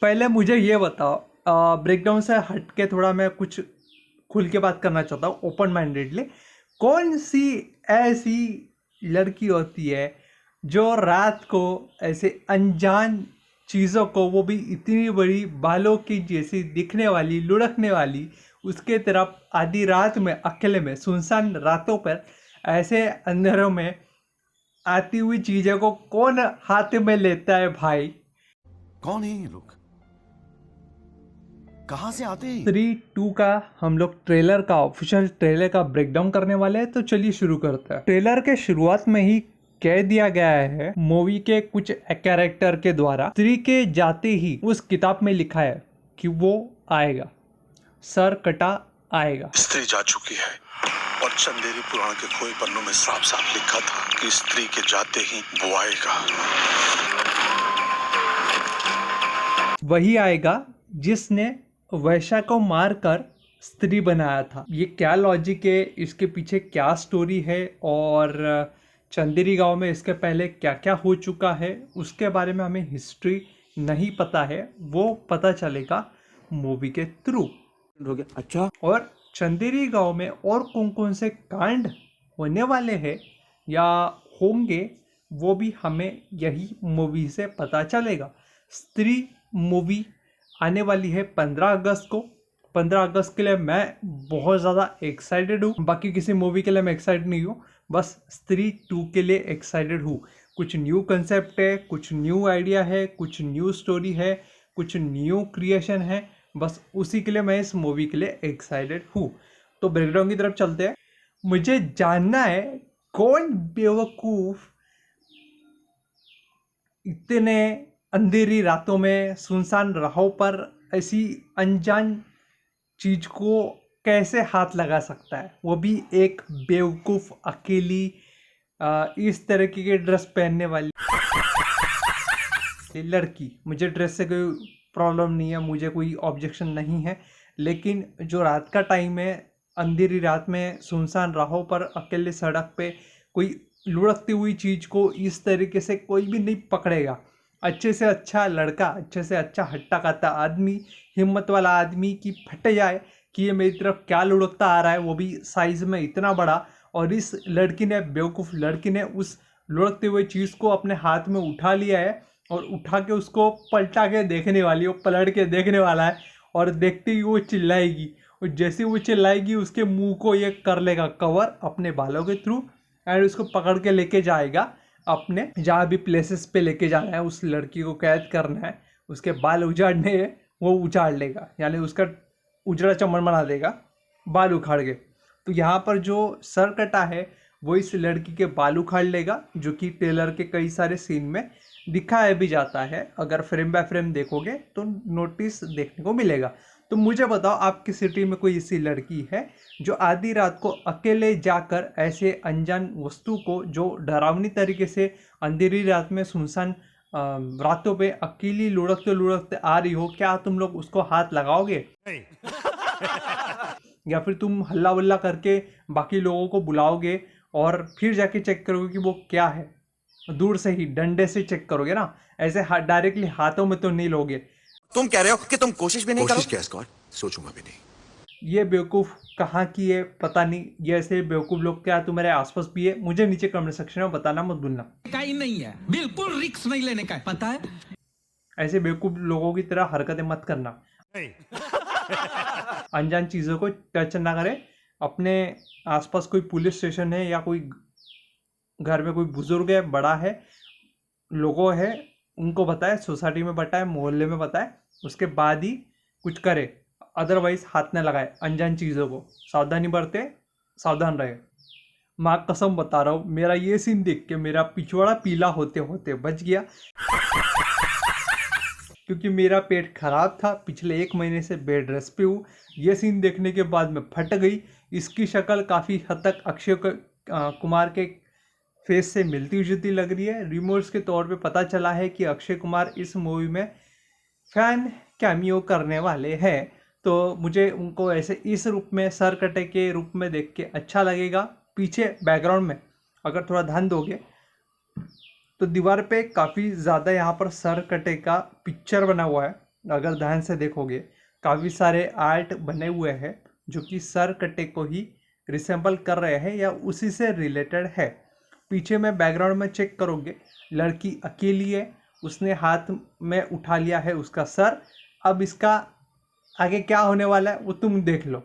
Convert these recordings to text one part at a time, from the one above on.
पहले मुझे ये बताओ, ब्रेकडाउन से हट के थोड़ा मैं कुछ खुल के बात करना चाहता हूँ ओपन माइंडेडली। कौन सी ऐसी लड़की होती है जो रात को ऐसे अनजान चीज़ों को, वो भी इतनी बड़ी बालों की जैसी दिखने वाली, लुढ़कने वाली, उसके तरफ आधी रात में अकेले में सुनसान रातों पर ऐसे अंधेरों में आती हुई चीज़ों को कौन हाथ में लेता है भाई? कौन है ये लोग? कहां से आते हैं? 3-2 का हम लोग ट्रेलर का, ऑफिशियल ट्रेलर का ब्रेकडाउन करने वाले हैं। तो चलिए शुरू करते हैं। ट्रेलर के शुरुआत में ही कह दिया गया है मूवी के कुछ कैरेक्टर के द्वारा, स्त्री के जाते ही उस किताब में लिखा है कि वो आएगा, सर कटा आएगा। स्त्री जा चुकी है और चंदेरी पुराण के खोए पन्नों में साफ साफ लिखा था कि स्त्री के जाते ही वो आएगा। वही आएगा जिसने वैश्या को मारकर स्त्री बनाया था। ये क्या लॉजिक है, इसके पीछे क्या स्टोरी है, और चंदेरी गांव में इसके पहले क्या क्या हो चुका है, उसके बारे में हमें हिस्ट्री नहीं पता है। वो पता चलेगा मूवी के थ्रू। अच्छा, और चंदेरी गांव में और कौन कौन से कांड होने वाले हैं या होंगे, वो भी हमें यही मूवी से पता चलेगा। स्त्री मूवी आने वाली है 15 अगस्त को। 15 अगस्त के लिए मैं बहुत ज़्यादा एक्साइटेड हूँ। बाकी किसी मूवी के लिए मैं एक्साइटेड नहीं हूँ, बस स्त्री 2 के लिए एक्साइटेड हूँ। कुछ न्यू कंसेप्ट है, कुछ न्यू आइडिया है, कुछ न्यू स्टोरी है, कुछ न्यू क्रिएशन है। बस उसी के लिए मैं इस मूवी के लिए एक्साइटेड हूँ। तो ब्रेकडाउन की तरफ चलते हैं। मुझे जानना है कौन बेवकूफ़ इतने अंधेरी रातों में सुनसान राहों पर ऐसी अनजान चीज को कैसे हाथ लगा सकता है, वो भी एक बेवकूफ़ अकेली इस तरीके के ड्रेस पहनने वाली लड़की। मुझे ड्रेस से कोई प्रॉब्लम नहीं है, मुझे कोई ऑब्जेक्शन नहीं है, लेकिन जो रात का टाइम है, अंधेरी रात में सुनसान राहों पर अकेले सड़क पे कोई लुढ़कती हुई चीज़ को इस तरीके से कोई भी नहीं पकड़ेगा। अच्छे से अच्छा लड़का, अच्छे से अच्छा हट्टा कट्टा आदमी, हिम्मत वाला आदमी की फट जाए कि ये मेरी तरफ क्या लुढ़कता आ रहा है, वो भी साइज़ में इतना बड़ा। और इस लड़की ने, बेवकूफ़ लड़की ने, उस लुढ़कते हुए चीज़ को अपने हाथ में उठा लिया है और उठा के उसको पलटा के देखने वाली, वो पलट के देखने वाला है। और देखते ही वो चिल्लाएगी, और जैसे वो चिल्लाएगी उसके मुंह को ये कर लेगा कवर अपने बालों के थ्रू, एंड उसको पकड़ के लेके जाएगा अपने जहाँ भी प्लेसेस पे लेके जाना है। उस लड़की को कैद करना है, उसके बाल उजाड़ने हैं, वो उजाड़ लेगा, यानी उसका उजड़ा चमन बना देगा बाल उखाड़ के। तो यहाँ पर जो सर कटा है वो इस लड़की के बाल उखाड़ लेगा, जो कि ट्रेलर के कई सारे सीन में दिखाया भी जाता है। अगर फ्रेम बाय फ्रेम देखोगे तो नोटिस देखने को मिलेगा। तो मुझे बताओ, आपकी सिटी में कोई ऐसी लड़की है जो आधी रात को अकेले जाकर ऐसे अनजान वस्तु को, जो डरावनी तरीके से अंधेरी रात में सुनसान रातों पे अकेली लुढ़कते लुढ़कते आ रही हो, क्या तुम लोग उसको हाथ लगाओगे? या फिर तुम हल्ला वल्ला करके बाकी लोगों को बुलाओगे और फिर जाके चेक करोगे कि वो क्या है? दूर से ही डंडे से चेक करोगे ना, ऐसे डायरेक्टली हाथों में तो नहीं लोगे। तुम कह रहे हो कि तुम कोशिश भी नहीं कोशिश करो? क्या स्कॉट, सोचूंगा भी नहीं। ये बेवकूफ़ कहाँ की है पता नहीं। ये ऐसे बेवकूफ़ लोग क्या तुम्हारे आसपास भी है? मुझे नीचे कमेंट सेक्शन में बताना मत भूलना। का ही नहीं है, बिल्कुल रिस्क नहीं लेने का है, पता है। ऐसे बेवकूफ़ लोगों की तरह हरकतें मत करना। अनजान चीज़ों को टच ना करें। अपने आसपास कोई पुलिस स्टेशन है या कोई घर में कोई बुजुर्ग है, बड़ा है, लोगों है, उनको बताए, सोसाइटी में बताए, मोहल्ले में बताए, उसके बाद ही कुछ करे। अदरवाइज हाथ न लगाए अनजान चीज़ों को। सावधानी बरते, सावधान रहे। माँ कसम बता रहा हूँ, मेरा ये सीन देख के मेरा पिछवाड़ा पीला होते होते बच गया, क्योंकि मेरा पेट खराब था। पिछले 1 महीने से बेड रेस्ट पे हूँ। ये सीन देखने के बाद में फट गई। इसकी शक्ल काफ़ी हद तक अक्षय कुमार के फेस से मिलती जुलती लग रही है। रिमोर्स के तौर पे पता चला है कि अक्षय कुमार इस मूवी में फैन कैमियो करने वाले हैं। तो मुझे उनको ऐसे इस रूप में, सर कटे के रूप में देख के अच्छा लगेगा। पीछे बैकग्राउंड में अगर थोड़ा ध्यान दोगे तो दीवार पे काफ़ी ज़्यादा यहाँ पर सर कटे का पिक्चर बना हुआ है। अगर ध्यान से देखोगे काफ़ी सारे आर्ट बने हुए हैं जो कि सर कटे को ही रिसेंबल कर रहे हैं या उसी से रिलेटेड है। पीछे में बैकग्राउंड में चेक करोगे, लड़की अकेली है, उसने हाथ में उठा लिया है उसका सर। अब इसका आगे क्या होने वाला है वो तुम देख लो।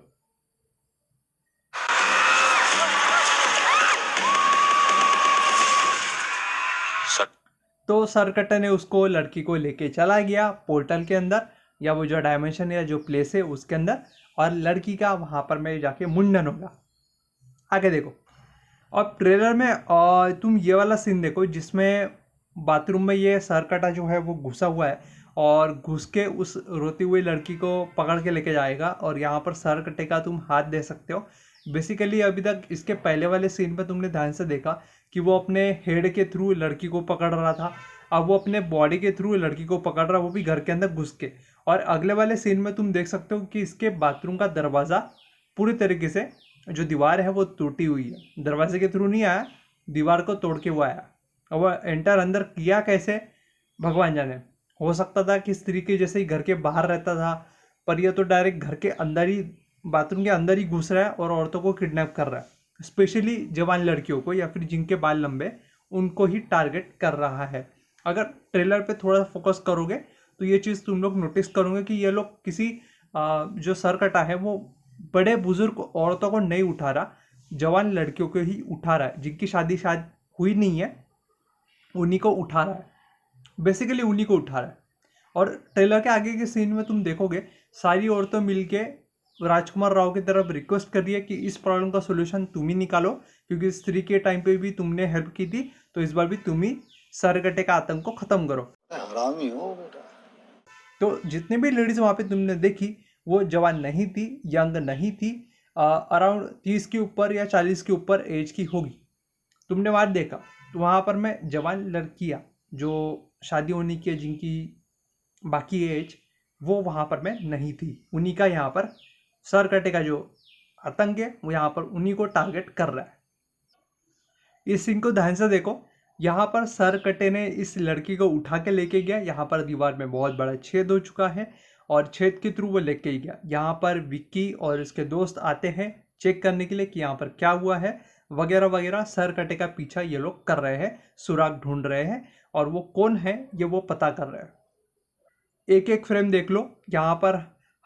तो सरकटे ने उसको, लड़की को लेके चला गया पोर्टल के अंदर, या वो जो डायमेंशन या जो प्लेस है उसके अंदर, और लड़की का वहाँ पर में जाके मुंडन होगा। आगे देखो। और ट्रेलर में तुम ये वाला सीन देखो जिसमें बाथरूम में ये सरकटा जो है वो घुसा हुआ है और घुस के उस रोती हुई लड़की को पकड़ के लेके जाएगा, और यहाँ पर सरकटे का तुम हाथ दे सकते हो। बेसिकली अभी तक इसके पहले वाले सीन पर तुमने ध्यान से देखा कि वो अपने हेड के थ्रू लड़की को पकड़ रहा था, अब वो अपने बॉडी के थ्रू लड़की को पकड़ रहा है, वो भी घर के अंदर घुस के। और अगले वाले सीन में तुम देख सकते हो कि इसके बाथरूम का दरवाज़ा पूरी तरीके से, जो दीवार है वो टूटी हुई है, दरवाजे के थ्रू नहीं आया, दीवार को तोड़ के वो आया। अब वो एंटर अंदर किया कैसे भगवान जाने। हो सकता था कि स्त्री के जैसे ही घर के बाहर रहता था, पर यह तो डायरेक्ट घर के अंदर ही, बाथरूम के अंदर ही घुस रहा है और औरतों को किडनैप कर रहा है, स्पेशली जवान लड़कियों को या फिर जिनके बाल लंबे, उनको ही टारगेट कर रहा है। अगर ट्रेलर पे थोड़ा फोकस करोगे तो ये चीज़ तुम लोग नोटिस करोगे कि ये लोग किसी जो सरकटा है वो बड़े बुजुर्ग औरतों को नहीं उठा रहा, जवान लड़कियों को ही उठा रहा है, जिनकी शादी शायद हुई नहीं है उन्हीं को उठा रहा है, बेसिकली उन्हीं को उठा रहा है। और ट्रेलर के आगे के सीन में तुम देखोगे सारी औरतें मिलके राजकुमार राव की तरफ रिक्वेस्ट कर रही है कि इस प्रॉब्लम का सोल्यूशन तुम ही निकालो, क्योंकि स्त्री के टाइम पे भी तुमने हेल्प की थी, तो इस बार भी तुम ही सरकटे का आतंक को खत्म करो। हरामी हो बेटा। तो जितने भी लेडीज वहाँ पे तुमने देखी वो जवान नहीं थी, यंग नहीं थी, अराउंड 30 के ऊपर या 40 के ऊपर एज की होगी। तुमने वहाँ देखा तो वहाँ पर मैं जवान लड़कियाँ जो शादी होने की, जिनकी बाकी एज, वो वहाँ पर मैं नहीं थी। उन्हीं का यहाँ पर सरकटे का जो आतंक है वो यहाँ पर उन्हीं को टारगेट कर रहा है। इस सीन को ध्यान से देखो, यहाँ पर सरकटे ने इस लड़की को उठा के लेके गया, यहाँ पर दीवार में बहुत बड़ा छेद हो चुका है और छेद के थ्रू वो लेके ही गया। यहाँ पर विक्की और इसके दोस्त आते हैं चेक करने के लिए कि यहाँ पर क्या हुआ है वगैरह वगैरह। सरकटे का पीछा ये लोग कर रहे हैं, सुराग ढूंढ रहे हैं, और वो कौन है ये वो पता कर रहे हैं। एक एक फ्रेम देख लो, यहाँ पर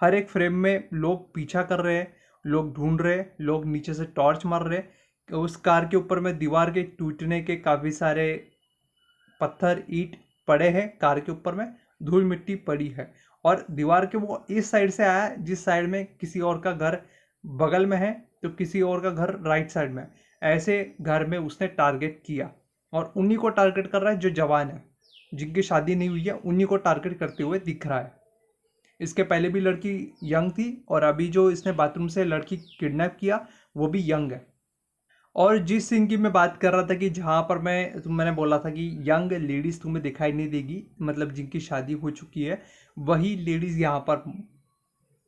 हर एक फ्रेम में लोग पीछा कर रहे हैं, लोग ढूंढ रहे हैं, लोग नीचे से टॉर्च मार रहे हैं। उस कार के ऊपर में दीवार के टूटने के काफ़ी सारे पत्थर ईंट पड़े हैं, कार के ऊपर में धूल मिट्टी पड़ी है, और दीवार के वो इस साइड से आया जिस साइड में किसी और का घर बगल में है, तो किसी और का घर राइट साइड में है। ऐसे घर में उसने टारगेट किया और उन्हीं को टारगेट कर रहा है जो जवान है, जिनकी शादी नहीं हुई है, उन्हीं को टारगेट करते हुए दिख रहा है। इसके पहले भी लड़की यंग थी और अभी जो इसने बाथरूम से लड़की किडनैप किया वो भी यंग है। और जिस सीन की मैं बात कर रहा था कि जहाँ पर मैंने बोला था कि यंग लेडीज़ तुम्हें दिखाई नहीं देगी, मतलब जिनकी शादी हो चुकी है, वही लेडीज़ यहाँ पर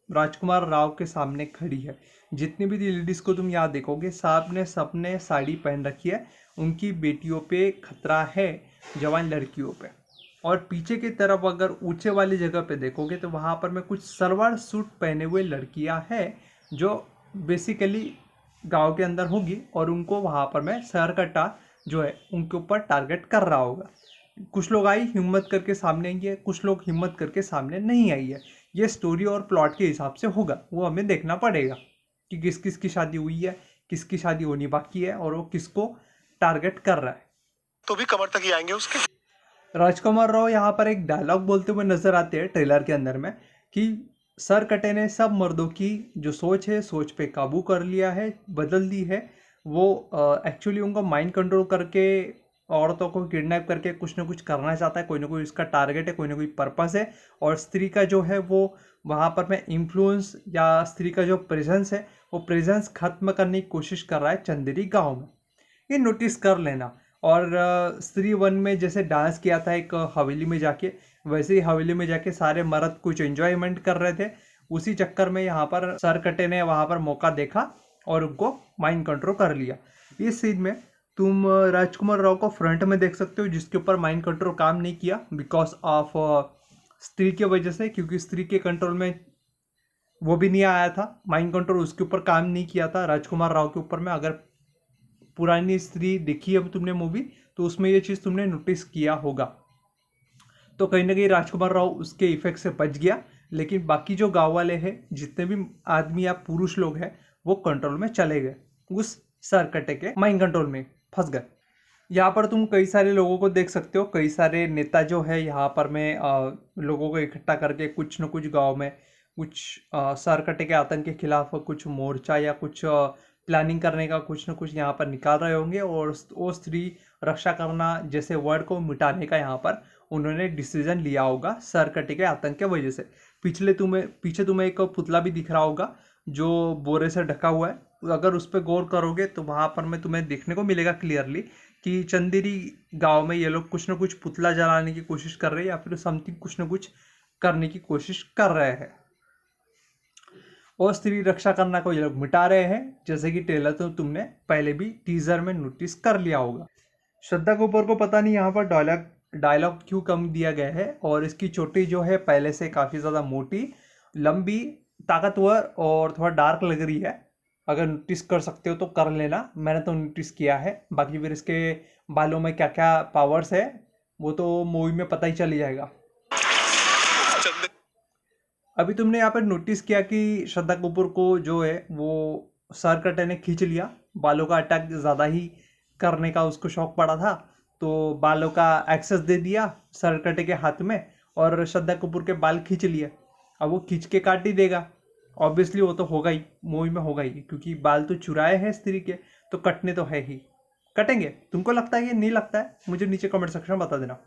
राजकुमार राव के सामने खड़ी है। जितनी भी लेडीज़ को तुम यहाँ देखोगे सबने साड़ी पहन रखी है, उनकी बेटियों पे खतरा है, जवान लड़कियों पे। और पीछे की तरफ अगर ऊंचे वाली जगह पे देखोगे तो वहाँ पर मैं कुछ सलवार सूट पहने हुए लड़कियाँ हैं जो बेसिकली गांव के अंदर होगी, और उनको वहाँ पर मैं सरकटा जो है उनके ऊपर टारगेट कर रहा होगा। कुछ लोग आई हिम्मत करके सामने आई है, कुछ लोग हिम्मत करके सामने नहीं आई है। ये स्टोरी और प्लॉट के हिसाब से होगा, वो हमें देखना पड़ेगा कि किस किस की शादी हुई है, किसकी शादी होनी बाकी है, और वो किसको टारगेट कर रहा है। तो भी कमर तक ही आएंगे उसके। राजकुमार राव यहाँ पर एक डायलॉग बोलते हुए नजर आते हैं ट्रेलर के अंदर में कि सरकटे ने सब मर्दों की जो सोच है, सोच पे काबू कर लिया है, बदल दी है। वो एक्चुअली उनको माइंड कंट्रोल करके औरतों को किडनैप करके कुछ ना कुछ करना चाहता है, कोई ना कोई इसका टारगेट है, कोई ना कोई पर्पस है। और स्त्री का जो है वो वहाँ पर मैं इन्फ्लुएंस या स्त्री का जो प्रेजेंस है वो प्रेजेंस खत्म करने की कोशिश कर रहा है चंदेरी गाँव में। ये नोटिस कर लेना। और स्त्री 1 में जैसे डांस किया था एक हवेली में जाके, वैसे ही हवेली में जाके सारे मर्द कुछ एंजॉयमेंट कर रहे थे। उसी चक्कर में यहाँ पर सरकटे ने वहाँ पर मौका देखा और उनको माइंड कंट्रोल कर लिया। इस सीन में तुम राजकुमार राव को फ्रंट में देख सकते हो जिसके ऊपर माइंड कंट्रोल काम नहीं किया बिकॉज ऑफ स्त्री की वजह से, क्योंकि स्त्री के कंट्रोल में वो भी नहीं आया था, माइंड कंट्रोल उसके ऊपर काम नहीं किया था राजकुमार राव के ऊपर में। अगर पुरानी स्त्री देखी अब तुमने मूवी तो उसमें ये चीज़ तुमने नोटिस किया होगा। तो कहीं ना कहीं राजकुमार राव उसके इफेक्ट से बच गया, लेकिन बाकी जो गांव वाले हैं, जितने भी आदमी या पुरुष लोग हैं, वो कंट्रोल में चले गए, उस सरकटे के माइंड कंट्रोल में फंस गए। यहाँ पर तुम कई सारे लोगों को देख सकते हो, कई सारे नेता जो है यहाँ पर में लोगों को इकट्ठा करके कुछ न कुछ गांव में कुछ सरकटे के आतंक के खिलाफ कुछ मोर्चा या कुछ प्लानिंग करने का कुछ न कुछ यहाँ पर निकाल रहे होंगे, और वो स्त्री रक्षा करना जैसे वर्ड को मिटाने का यहाँ पर उन्होंने डिसीजन लिया होगा सरकटे के आतंक के वजह से। पीछे तुम्हें एक पुतला भी दिख रहा होगा जो बोरे से ढका हुआ है। अगर उस पर गौर करोगे तो वहाँ पर में तुम्हें देखने को मिलेगा क्लियरली कि चंदेरी गांव में ये लोग कुछ न कुछ पुतला जलाने की कोशिश कर रहे हैं, या फिर समथिंग कुछ न कुछ करने की कोशिश कर रहे हैं, और स्त्री रक्षा करना को ये लोग मिटा रहे हैं, जैसे कि ट्रेलर तो तुमने पहले भी टीजर में नोटिस कर लिया होगा। श्रद्धा कपूर को पता नहीं यहाँ पर डायलॉग क्यों कम दिया गया है, और इसकी चोटी जो है पहले से काफ़ी ज़्यादा मोटी, लंबी, ताकतवर और थोड़ा डार्क लग रही है। अगर नोटिस कर सकते हो तो कर लेना, मैंने तो नोटिस किया है। बाकी फिर इसके बालों में क्या क्या पावर्स है वो तो मूवी में पता ही चल जाएगा। अभी तुमने यहाँ पर नोटिस किया कि श्रद्धा कपूर को जो है वो सरकटे ने खींच लिया, बालों का अटैक ज़्यादा ही करने का उसको शौक पड़ा था, तो बालों का एक्सेस दे दिया सरकटे के हाथ में, और श्रद्धा कपूर के बाल खींच लिए। अब वो खींच के काट ही देगा, ऑब्वियसली वो तो होगा ही, मूवी में होगा ही, क्योंकि बाल तो चुराए हैं स्त्री के, तो कटने तो है ही, कटेंगे। तुमको लगता है कि नहीं लगता है? मुझे नीचे कमेंट सेक्शन में बता देना।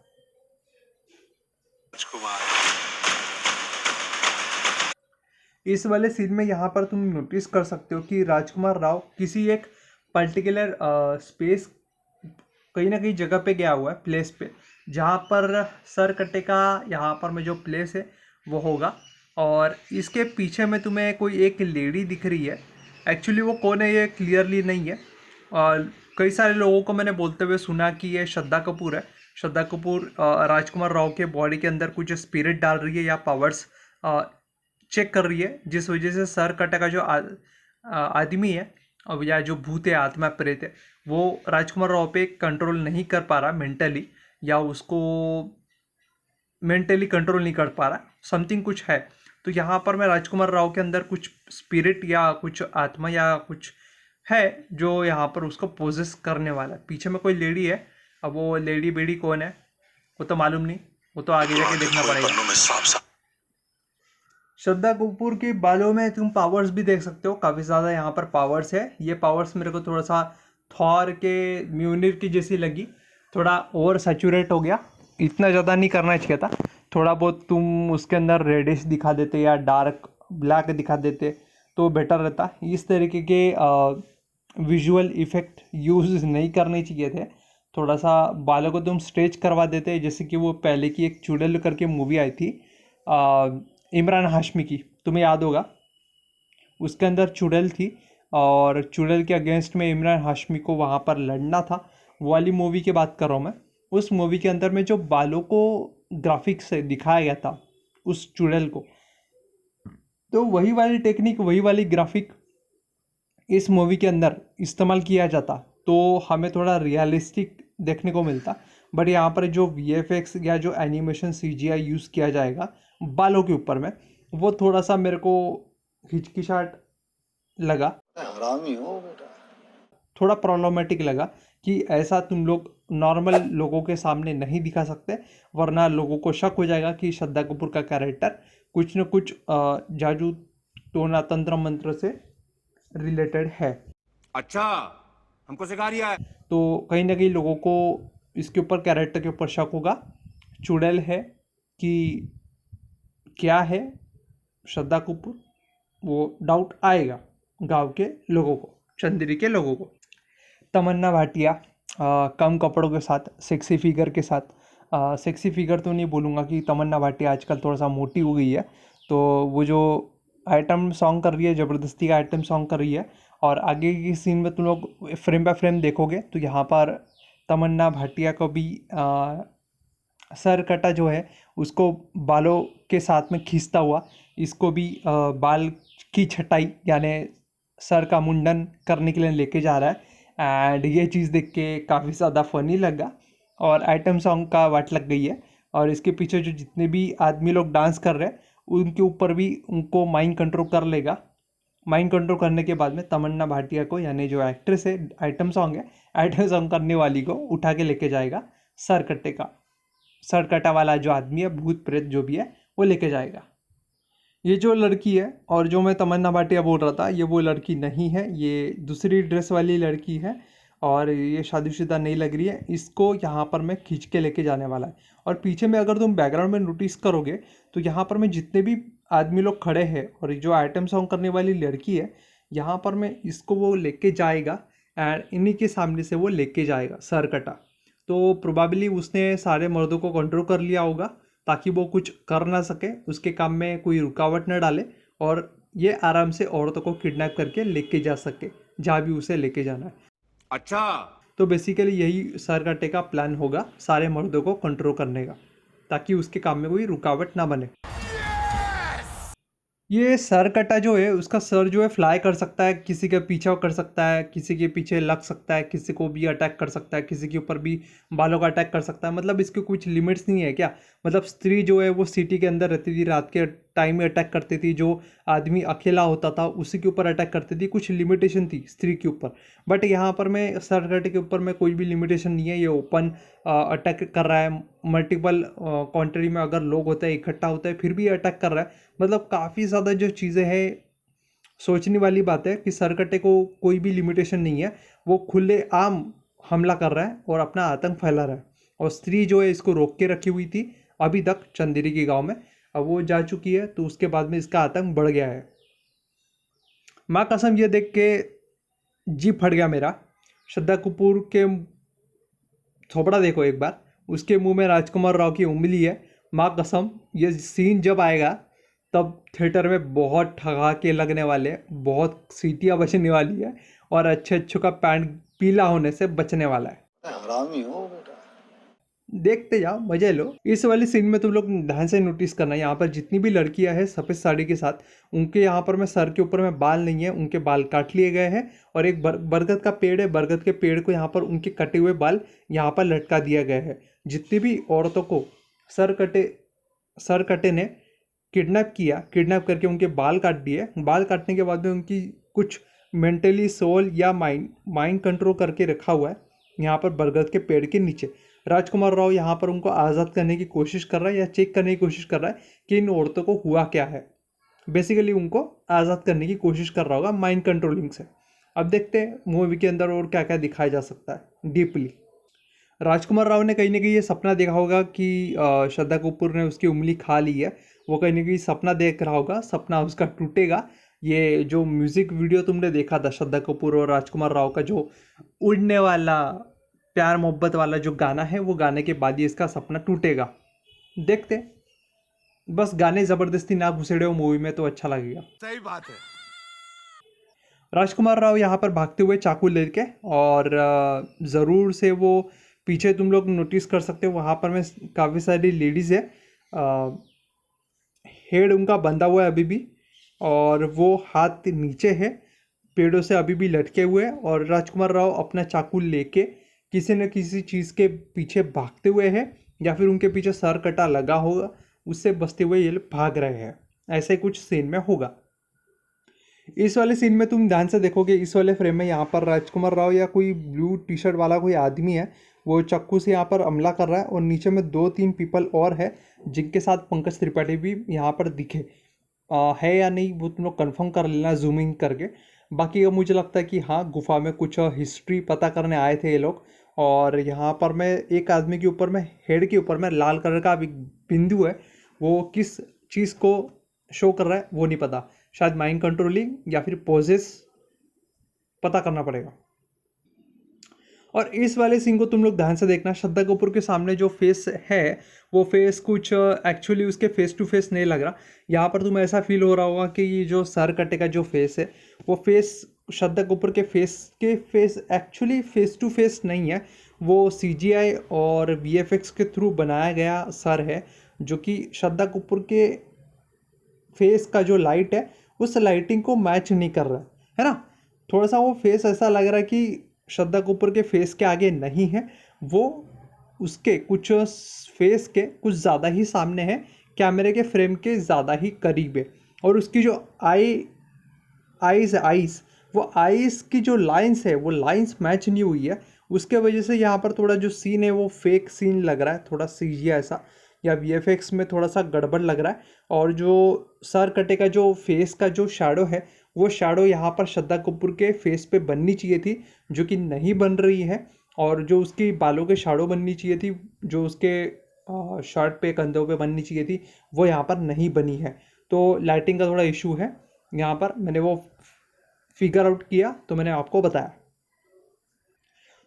इस वाले सीन में यहाँ पर तुम नोटिस कर सकते हो कि राजकुमार राव किसी एक पर्टिकुलर स्पेस, कहीं ना कहीं जगह पे गया हुआ है, प्लेस पे, जहाँ पर सरकटे का यहाँ पर में जो प्लेस है वो होगा। और इसके पीछे में तुम्हें कोई एक लेडी दिख रही है, एक्चुअली वो कौन है ये क्लियरली नहीं है। और कई सारे लोगों को मैंने बोलते हुए सुना कि ये श्रद्धा कपूर है। श्रद्धा कपूर राजकुमार राव के बॉडी के अंदर कुछ स्पिरिट डाल रही है या पावर्स चेक कर रही है, जिस वजह से सरकटे का जो आदमी है अब, या जो भूत है, आत्मा प्रेत है, वो राजकुमार राव पे कंट्रोल नहीं कर पा रहा मेंटली, या उसको मेंटली कंट्रोल नहीं कर पा रहा, समथिंग कुछ है। तो यहाँ पर मैं राजकुमार राव के अंदर कुछ स्पिरिट या कुछ आत्मा या कुछ है जो यहाँ पर उसको पोजेस करने वाला है। पीछे में कोई लेडी है, अब वो लेडी बेडी कौन है वो तो मालूम नहीं, वो तो आगे जाके देखना पड़ेगा। श्रद्धा कपूर के बालों में तुम पावर्स भी देख सकते हो, काफ़ी ज़्यादा यहाँ पर पावर्स है। ये पावर्स मेरे को थोड़ा सा थॉर के म्यूनिर की जैसी लगी, थोड़ा ओवर सैचुरेट हो गया, इतना ज़्यादा नहीं करना चाहिए था। थोड़ा बहुत तुम उसके अंदर रेडिश दिखा देते या डार्क ब्लैक दिखा देते तो बेटर रहता। इस तरीके के विजुअल इफ़ेक्ट यूज़ नहीं करने चाहिए थे। थोड़ा सा बालों को तुम स्ट्रेच करवा देते, जैसे कि वो पहले की एक चुड़ैल करके मूवी आई थी इमरान हाशमी की, तुम्हें याद होगा, उसके अंदर चुड़ैल थी और चुड़ैल के अगेंस्ट में इमरान हाशमी को वहाँ पर लड़ना था। वो वाली मूवी की बात कर रहा हूँ मैं। उस मूवी के अंदर में जो बालों को ग्राफिक्स से दिखाया गया था उस चुड़ैल को, तो वही वाली टेक्निक, वही वाली ग्राफिक इस मूवी के अंदर इस्तेमाल किया जाता तो हमें थोड़ा रियलिस्टिक देखने को मिलता। बट यहाँ पर जो VFX या जो एनिमेशन CGI यूज़ किया जाएगा बालों के ऊपर में, वो थोड़ा सा मेरे को हिचकिचाहट लगा, हरामी हो बेटा, थोड़ा प्रॉब्लमेटिक लगा कि ऐसा तुम लोग नॉर्मल लोगों के सामने नहीं दिखा सकते, वरना लोगों को शक हो जाएगा कि श्रद्धा कपूर का कैरेक्टर कुछ न कुछ जादू टोना तंत्र मंत्र से रिलेटेड है। अच्छा हमको सिखा रिया है। तो कहीं ना कहीं लोगों को इसके ऊपर, कैरेक्टर के ऊपर शक होगा, चुड़ैल है कि क्या है श्रद्धा कपूर, वो डाउट आएगा गांव के लोगों को, चंदेरी के लोगों को। तमन्ना भाटिया कम कपड़ों के साथ, सेक्सी फिगर के साथ, सेक्सी फिगर तो नहीं बोलूँगा कि तमन्ना भाटिया आजकल थोड़ा सा मोटी हो गई है, तो वो जो आइटम सॉन्ग कर रही है, ज़बरदस्ती का आइटम सॉन्ग कर रही है। और आगे की सीन में तुम लोग फ्रेम बाय फ्रेम देखोगे तो यहाँ पर तमन्ना भाटिया को भी सर कटा जो है उसको बालों के साथ में खींचता हुआ इसको भी बाल की छटाई यानी सर का मुंडन करने के लिए लेके जा रहा है। एंड ये चीज़ देख के काफ़ी ज़्यादा फनी लगा और आइटम सॉन्ग का वाट लग गई है। और इसके पीछे जो जितने भी आदमी लोग डांस कर रहे हैं उनके ऊपर भी उनको माइंड कंट्रोल कर लेगा। माइंड कंट्रोल करने के बाद में तमन्ना भाटिया को यानी जो एक्ट्रेस है आइटम सॉन्ग है आइटम सॉन्ग करने वाली को उठा के लेके जाएगा सर कटा वाला जो आदमी है भूत प्रेत जो भी है वो लेके जाएगा। ये जो लड़की है और जो मैं तमन्ना भाटिया बोल रहा था ये वो लड़की नहीं है, ये दूसरी ड्रेस वाली लड़की है और ये शादीशुदा नहीं लग रही है। इसको यहाँ पर मैं खींच के लेके जाने वाला है। और पीछे में अगर तुम बैकग्राउंड में नोटिस करोगे तो यहाँ पर मैं जितने भी आदमी लोग खड़े हैं और जो आइटम सॉन्ग करने वाली लड़की है यहाँ पर मैं इसको वो लेके जाएगा एंड इन्हीं के सामने से वो लेके जाएगा सर कटा। तो प्रोबेबली उसने सारे मर्दों को कंट्रोल कर लिया होगा ताकि वो कुछ कर ना सके, उसके काम में कोई रुकावट न डाले और ये आराम से औरतों को किडनैप करके लेके जा सके जहाँ भी उसे लेके जाना है। अच्छा, तो बेसिकली यही सर कटे का प्लान होगा सारे मर्दों को कंट्रोल करने का ताकि उसके काम में कोई रुकावट ना बने। ये सर कटा जो है उसका सर जो है फ्लाई कर सकता है, किसी के पीछे कर सकता है, किसी के पीछे लग सकता है, किसी को भी अटैक कर सकता है, किसी के ऊपर भी बालों का अटैक कर सकता है। मतलब इसके कुछ लिमिट्स नहीं है क्या। मतलब स्त्री जो है वो सिटी के अंदर रहती थी, रात के टाइम में अटैक करती थी, जो आदमी अकेला होता था उसी के ऊपर अटैक करती थी। कुछ लिमिटेशन थी स्त्री के ऊपर, बट यहाँ पर मैं सर कटे के ऊपर में कोई भी लिमिटेशन नहीं है। ये ओपन अटैक कर रहा है, मल्टीपल कंट्री में अगर लोग होते हैं इकट्ठा होते हैं फिर भी अटैक कर रहा है। मतलब काफ़ी ज़्यादा जो चीज़ें हैं सोचने वाली बात है कि सरकटे को कोई भी लिमिटेशन नहीं है, वो खुले आम हमला कर रहा है और अपना आतंक फैला रहा है। और स्त्री जो है इसको रोक के रखी हुई थी अभी तक चंदेरी के गांव में, अब वो जा चुकी है तो उसके बाद में इसका आतंक बढ़ गया है। माँ कसम ये देख के जी फट गया मेरा। श्रद्धा कपूर के थोपड़ा देखो एक बार, उसके मुंह में राजकुमार राव की उंगली है। माँ कसम ये सीन जब आएगा तब थिएटर में बहुत ठहाके लगने वाले, बहुत सीटियाँ बजने वाली है और अच्छे अच्छों का पैंट पीला होने से बचने वाला है। हरामी हो बेटा। देखते जाओ, मजे लो। इस वाली सीन में तुम लोग ध्यान से नोटिस करना, यहाँ पर जितनी भी लड़कियां हैं सफ़ेद साड़ी के साथ, उनके यहाँ पर में सर के ऊपर में बाल नहीं है, उनके बाल काट लिए गए हैं। और एक बरगद का पेड़ है, बरगद के पेड़ को यहाँ पर उनके कटे हुए बाल यहाँ पर लटका दिया गया है। जितनी भी औरतों को सर कटे ने किडनैप किया, किडनैप करके उनके बाल काट दिए। बाल काटने के बाद में उनकी कुछ मेंटली सोल या माइंड कंट्रोल करके रखा हुआ है यहाँ पर बरगद के पेड़ के नीचे। राजकुमार राव यहाँ पर उनको आज़ाद करने की कोशिश कर रहा है या चेक करने की कोशिश कर रहा है कि इन औरतों को हुआ क्या है। बेसिकली उनको आज़ाद करने की कोशिश कर रहा होगा माइंड कंट्रोलिंग से। अब देखते हैं मूवी के अंदर और क्या क्या दिखाया जा सकता है डीपली। राजकुमार राव ने कहीं ना कहीं ये सपना देखा होगा कि श्रद्धा कपूर ने उसकी उंगली खा ली है। वो कहीं ना कहीं सपना देख रहा होगा, सपना उसका टूटेगा। ये जो म्यूज़िक वीडियो तुमने देखा था श्रद्धा कपूर और राजकुमार राव का, जो उड़ने वाला प्यार मोहब्बत वाला जो गाना है, वो गाने के बाद ही इसका सपना टूटेगा। देखते, बस गाने ज़बरदस्ती ना घुसेड़े हो मूवी में तो अच्छा लगेगा। सही बात है। राजकुमार राव यहाँ पर भागते हुए चाकू लेके, और ज़रूर से वो पीछे तुम लोग नोटिस कर सकते हो वहाँ पर में काफ़ी सारी लेडीज़ है। हेड उनका बंधा हुआ है अभी भी और वो हाथ नीचे है, पेड़ों से अभी भी लटके हुए हैं। और राजकुमार राव अपना चाकू लेके किसी न किसी चीज़ के पीछे भागते हुए हैं या फिर उनके पीछे सर कटा लगा होगा, उससे बचते हुए ये लोग भाग रहे हैं। ऐसे कुछ सीन में होगा। इस वाले सीन में तुम ध्यान से देखोगे, इस वाले फ्रेम में यहाँ पर राजकुमार राव या कोई ब्लू टी शर्ट वाला कोई आदमी है, वो चाकू से यहाँ पर हमला कर रहा है। और नीचे में 2-3 पीपल और है जिनके साथ पंकज त्रिपाठी भी यहाँ पर दिखे है या नहीं वो तुम लोग कन्फर्म कर लेना जूमिंग करके। बाकी मुझे लगता है कि हाँ, गुफा में कुछ हिस्ट्री पता करने आए थे ये लोग। और यहाँ पर मैं एक आदमी के ऊपर में, हेड के ऊपर में लाल कलर का बिंदु है, वो किस चीज़ को शो कर रहा है वो नहीं पता। शायद माइंड कंट्रोलिंग या फिर पोजेस, पता करना पड़ेगा। और इस वाले सीन को तुम लोग ध्यान से देखना। श्रद्धा कपूर के सामने जो फेस है वो फेस कुछ एक्चुअली उसके फेस टू फेस नहीं लग रहा। यहाँ पर तुम्हें ऐसा फील हो रहा होगा कि ये जो सर कटे का जो फेस है वो फेस श्रद्धा कपूर के face actually face to face नहीं है, वो CGI और VFX के थ्रू बनाया गया सर है, जो कि श्रद्धा कपूर के फेस का जो लाइट है उस लाइटिंग को मैच नहीं कर रहा है ना। थोड़ा सा वो फेस ऐसा लग रहा है कि श्रद्धा कपूर के फेस के आगे नहीं है, वो उसके कुछ फेस के कुछ ज़्यादा ही सामने है, कैमरे के फ्रेम के ज़्यादा ही करीब है। और उसकी जो आइज़ वो आइज़ की जो लाइंस है वो लाइंस मैच नहीं हुई है, उसके वजह से यहाँ पर थोड़ा जो सीन है वो फेक सीन लग रहा है, थोड़ा CGI ऐसा या VFX में थोड़ा सा गड़बड़ लग रहा है। और जो सर कटे का जो फेस का जो शैडो है वो शैडो यहाँ पर श्रद्धा कपूर के फेस पे बननी चाहिए थी, जो कि नहीं बन रही है। और जो उसकी बालों के शैडो बननी चाहिए थी, जो उसके शर्ट पे कंधों पे बननी चाहिए थी, वो यहाँ पर नहीं बनी है। तो लाइटिंग का थोड़ा इशू है यहाँ पर, मैंने वो फिगर आउट किया तो मैंने आपको बताया।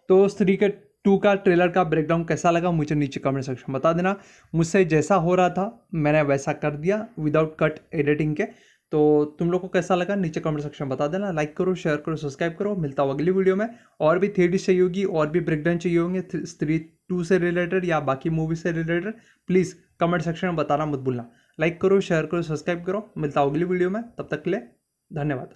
तो स्त्री के 2 का ट्रेलर का ब्रेकडाउन कैसा लगा मुझे नीचे कमेंट सेक्शन में बता देना। मुझसे जैसा हो रहा था मैंने वैसा कर दिया विदाउट कट एडिटिंग के। तो तुम लोग को कैसा लगा नीचे कमेंट सेक्शन में बता देना। लाइक करो, शेयर करो, सब्सक्राइब करो। मिलता हूँ अगली वीडियो में। और भी थ्योरीज चाहिए होगी और भी ब्रेकडाउन चाहिए होंगे स्त्री 2 से रिलेटेड या बाकी मूवी से रिलेटेड, प्लीज़ कमेंट सेक्शन में बताना मत भूलना। लाइक करो, शेयर करो, सब्सक्राइब करो। मिलता हूँ अगली वीडियो में, तब तक के लिए धन्यवाद।